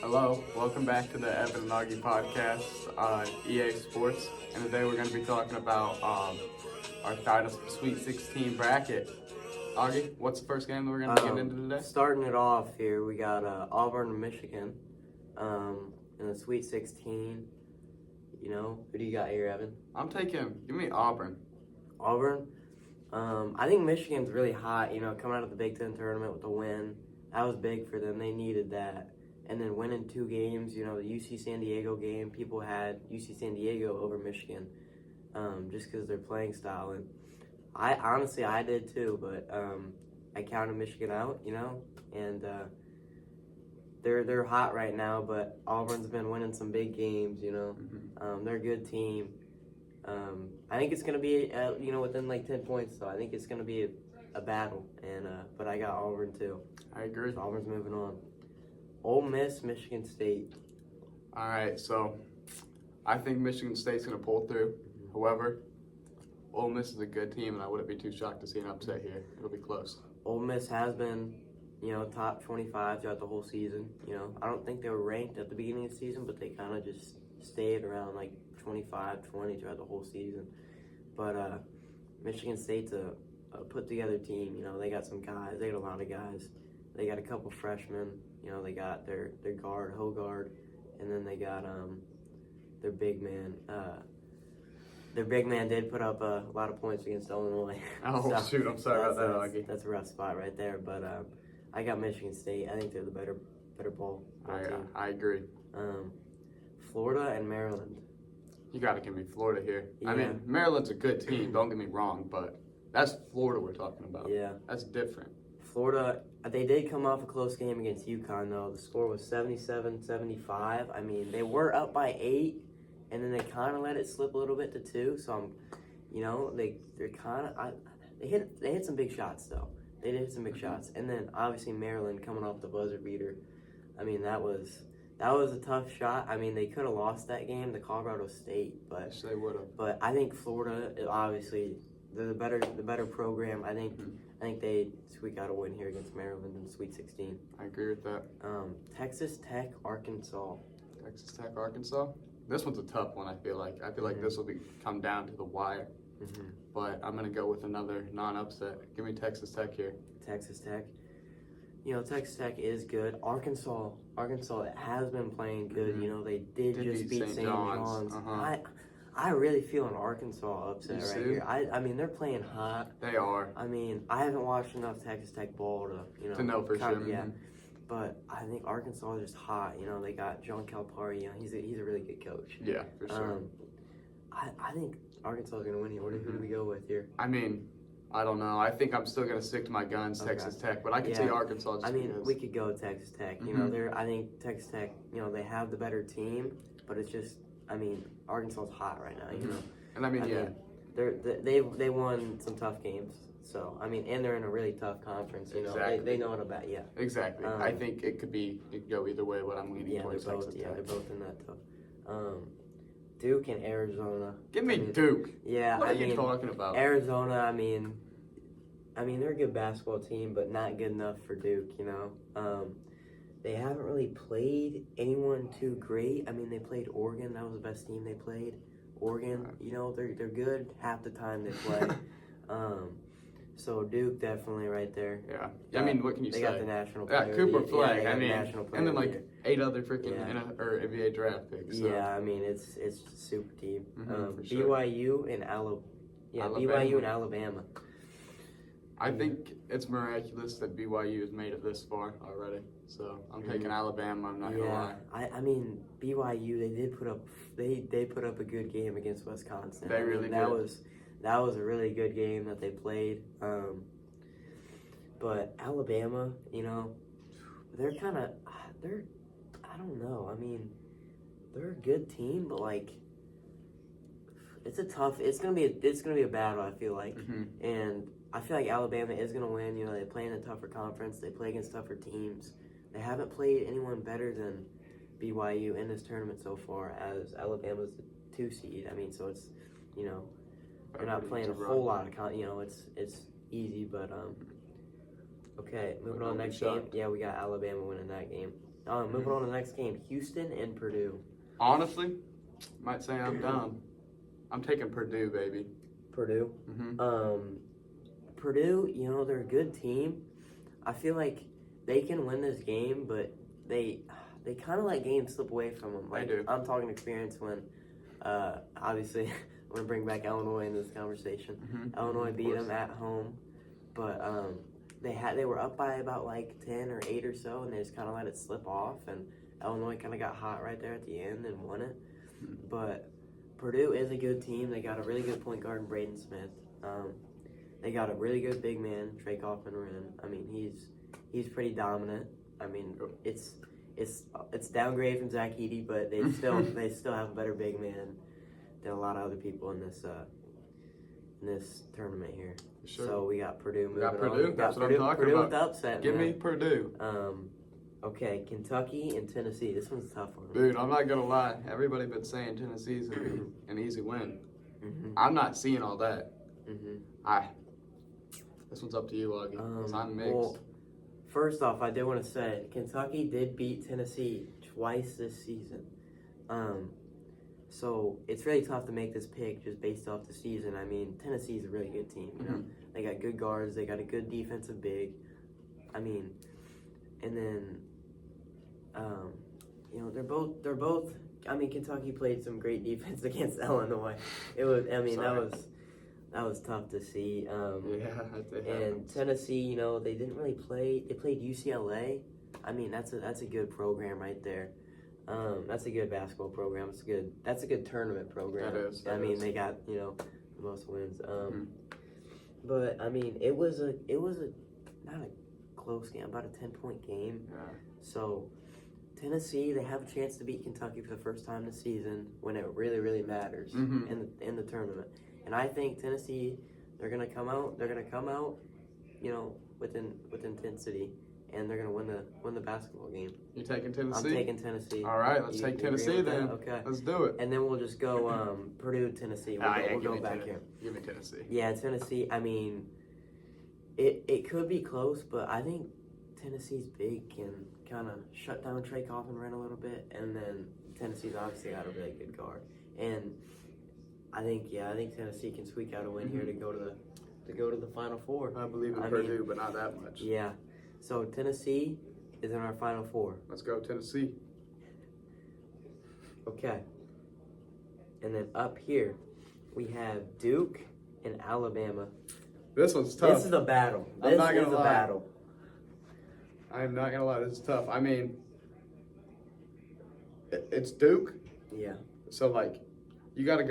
Hello, welcome back to the Evan and Augie podcast on EA Sports. And today we're going to be talking about our Dynasty Sweet 16 bracket. Augie, what's the first game that we're going to get into today? Starting it off here, we got Auburn and Michigan in the Sweet 16. You know, who do you got here, Evan? Give me Auburn. Auburn? I think Michigan's really hot, you know, coming out of the Big Ten tournament with a win. That was big for them. They needed that. And then winning 2 games, you know, the UC San Diego game, people had UC San Diego over Michigan just because their playing style. And I did too, but I counted Michigan out, you know, and they're hot right now. But Auburn's been winning some big games, you know. They're a good team. I think it's gonna be you know, within like 10 points. So I think it's gonna be a battle. And but I got Auburn too. I agree. So Auburn's moving on. Ole Miss, Michigan State. All right, so I think Michigan State's going to pull through. However, Ole Miss is a good team, and I wouldn't be too shocked to see an upset here. It'll be close. Ole Miss has been, you know, top 25 throughout the whole season. You know, I don't think they were ranked at the beginning of the season, but they kind of just stayed around like 25, 20 throughout the whole season. But Michigan State's a put-together team. You know, they got some guys. They got a lot of guys. They got a couple freshmen. You know, they got their guard, Hogard, and then they got their big man. Their big man did put up a lot of points against Illinois. Oh, so, shoot, I'm sorry about that, Augie. That's a rough spot right there, but I got Michigan State. I think they're the better ball team. I agree. Florida and Maryland. You got to give me Florida here. Yeah. I mean, Maryland's a good team, don't get me wrong, but that's Florida we're talking about. Yeah. That's different. Florida, they did come off a close game against UConn, though. The score was 77-75. I mean, they were up by 8, and then they kind of let it slip a little bit to 2. So, you know, they're kind of they hit some big shots, though. They did hit some big shots. And then, obviously, Maryland coming off the buzzer beater. I mean, that was a tough shot. I mean, they could have lost that game to Colorado State. But Yes, they would have. But I think Florida, obviously, they're the better program. I think they squeak out a win here against Maryland in the Sweet 16. I agree with that. Texas Tech, Arkansas. Texas Tech, Arkansas. This one's a tough one. I feel like this will come down to the wire. But I'm gonna go with another non-upset. Give me Texas Tech here. Texas Tech. You know, Texas Tech is good. Arkansas has been playing good. You know, they did just beat St. John's. I really feel an Arkansas upset right here. I mean, they're playing hot. They are. I mean, I haven't watched enough Texas Tech ball to know for sure. Yeah, but I think Arkansas is just hot. You know, they got John Calipari. You know, he's a really good coach. Yeah, for sure. I think Arkansas is going to win here. Who do we go with here? I mean, I don't know. I think I'm still going to stick to my guns, Texas Tech, but I can see Arkansas. We could go Texas Tech. You know, I think Texas Tech. You know, they have the better team, but it's just. I mean, Arkansas's hot right now, you know. And I mean, they won some tough games. So I mean, and they're in a really tough conference. You know, they know what about Exactly. I think it could go either way. But I'm leaning towards Texas Tech. Yeah, they're both in that tough. Duke and Arizona. Give me Duke. Yeah, what are you talking about? Arizona. I mean, they're a good basketball team, but not good enough for Duke. You know. They haven't really played anyone too great. I mean, they played Oregon. That was the best team they played. Oregon, you know, they're good half the time they play. So Duke definitely right there. Yeah. I mean, what can you say? They got the national player. Yeah, Cooper Flag. I mean, and then like 8 other freaking NBA draft picks. So. Yeah, I mean, it's a super team. For sure. BYU and Alabama. I think it's miraculous that BYU has made it this far already. So I'm taking Alabama. I'm not gonna lie. I mean BYU. They put up a good game against Wisconsin. They really did. That was a really good game that they played. But Alabama, you know, I don't know. I mean, they're a good team, but like. It's gonna be a battle. I feel like, and I feel like Alabama is gonna win. You know, they play in a tougher conference. They play against tougher teams. They haven't played anyone better than BYU in this tournament so far, as Alabama's the 2 seed. I mean, so it's, you know, they're not playing a whole lot of you know, it's easy, but okay. Moving on, next game. Yeah, we got Alabama winning that game. Moving on to the next game, Houston and Purdue. Honestly, might say I'm dumb. I'm taking Purdue, baby. Purdue. Mm-hmm. Purdue, they're a good team. I feel like they can win this game, but they kind of let games slip away from them. Like, They do. I'm talking experience when, obviously, I'm going to bring back Illinois in this conversation. Mm-hmm. Illinois beat them at home, but they were up by about like 10 or 8 or so, and they just kind of let it slip off, and Illinois kind of got hot right there at the end and won it. Mm-hmm. But Purdue is a good team. They got a really good point guard in Braden Smith. They got a really good big man, Trey Kaufman-Wren. I mean, he's pretty dominant. I mean, it's downgrade from Zach Edey, but they still have a better big man than a lot of other people in this tournament here. Sure. So we got Purdue moving got Purdue. on. That's what I'm talking Purdue about. with the upset. Give man. me Purdue. Okay, Kentucky and Tennessee. This one's a tough one. Dude, I'm not gonna lie. Everybody been saying Tennessee's gonna be an easy win. Mm-hmm. I'm not seeing all that. Mm-hmm. This one's up to you, Augie. 'Cause I'm mixed. Well, first off, I did want to say Kentucky did beat Tennessee twice this season. So it's really tough to make this pick just based off the season. I mean, Tennessee's a really good team. They got good guards. They got a good defensive big. I mean, and then, they're both. I mean, Kentucky played some great defense against Illinois. It was. I mean, that was tough to see. And Tennessee, they didn't really play. They played UCLA. I mean, that's a good program right there. That's a good basketball program. That's a good tournament program. That is. I mean, they got the most wins. But I mean, it was not a close game, about a 10-point game. Yeah. So Tennessee, they have a chance to beat Kentucky for the first time this season when it really, really matters in the tournament. And I think Tennessee, they're gonna come out, with intensity, and they're gonna win the basketball game. You taking Tennessee? I'm taking Tennessee. All right, let's take Tennessee then. Okay. Let's do it. And then we'll just go Purdue, Tennessee. We'll go back here. Give me Tennessee. Yeah, Tennessee. I mean, it could be close, but I think Tennessee's big can kind of shut down Trey Kaufman-Wren a little bit, and then Tennessee's obviously got a really good guard. And I think Tennessee can squeak out a win here to go to the Final Four. I believe in Purdue, but not that much. Yeah. So Tennessee is in our Final Four. Let's go Tennessee. Okay. And then up here, we have Duke and Alabama. This one's tough. This is a battle. I'm not gonna is a lie. battle. I am not gonna lie. This is tough. I mean, it's Duke. Yeah. So you gotta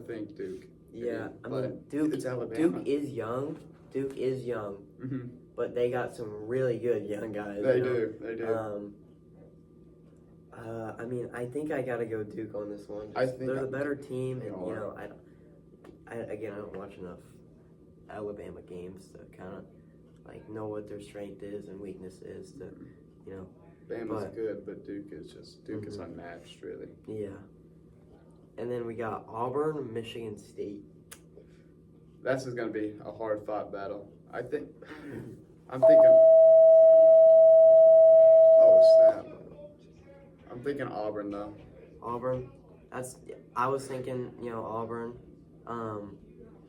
think Duke. Yeah. I mean, But Duke. it's Alabama. Duke is young. Mm-hmm. But they got some really good young guys. They do. I mean, I think I gotta go Duke on this one. I think they're the better team, and they I don't watch enough Alabama games to kind of know what their strength is and weakness is. Bama's good, but Duke is unmatched, really. Yeah. And then we got Auburn, Michigan State. This is gonna be a hard fought battle. I'm thinking. Oh snap! I'm thinking Auburn though. Auburn. I was thinking, Auburn.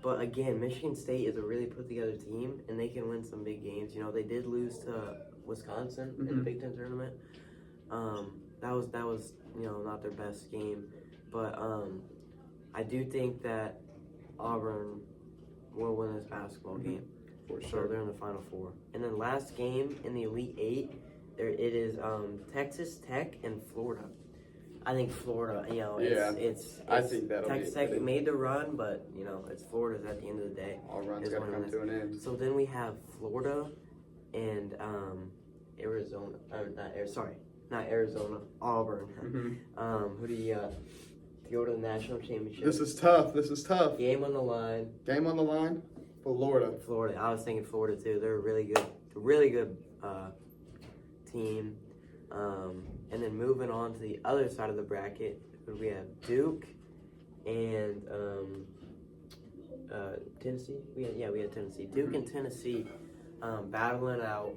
But again, Michigan State is a really put together team, and they can win some big games. They did lose to Wisconsin in the Big Ten tournament. That was not their best game, but I do think that Auburn will win this basketball game. For So sure. they're in the Final Four. And then last game in the Elite Eight, it is Texas Tech and Florida. I think Florida, it's I think that'll Texas be Tech made the run, but it's Florida's at the end of the day. All runs is gotta winning come this. to an end. So then we have Florida and Arizona. Not Arizona. Auburn. Mm-hmm. Who do you got to go to the national championship? This is tough. Game on the line. Game on the line. Florida. I was thinking Florida too. They're a really good team. And then moving on to the other side of the bracket, we have Duke and Tennessee. We had Tennessee. Duke and Tennessee battling out.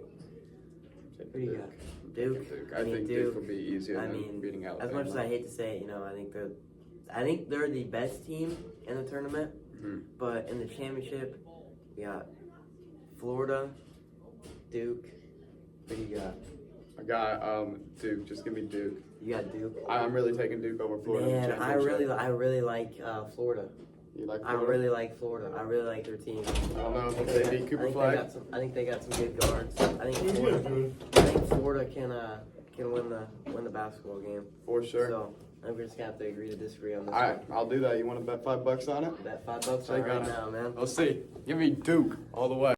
Who do you got? Duke. I think Duke will be easier than beating Alabama. As much as I hate to say it, I think they're the best team in the tournament. Mm-hmm. But in the championship, we got Florida, Duke. Who do you got? I got Duke. Just give me Duke. You got Duke. I'm really taking Duke over Florida. in the Man, I championship. really like Florida. You like I Florida? really like Florida. I really like their team. I don't know if they beat Cooper Flag. I think they got some good guards. I think Florida can win the basketball game. For sure. So we're just gonna have to agree to disagree on this. All right, I'll do that. You want to bet $5 on it? Bet $5 Take right on it. now, man. Let's see. Give me Duke all the way.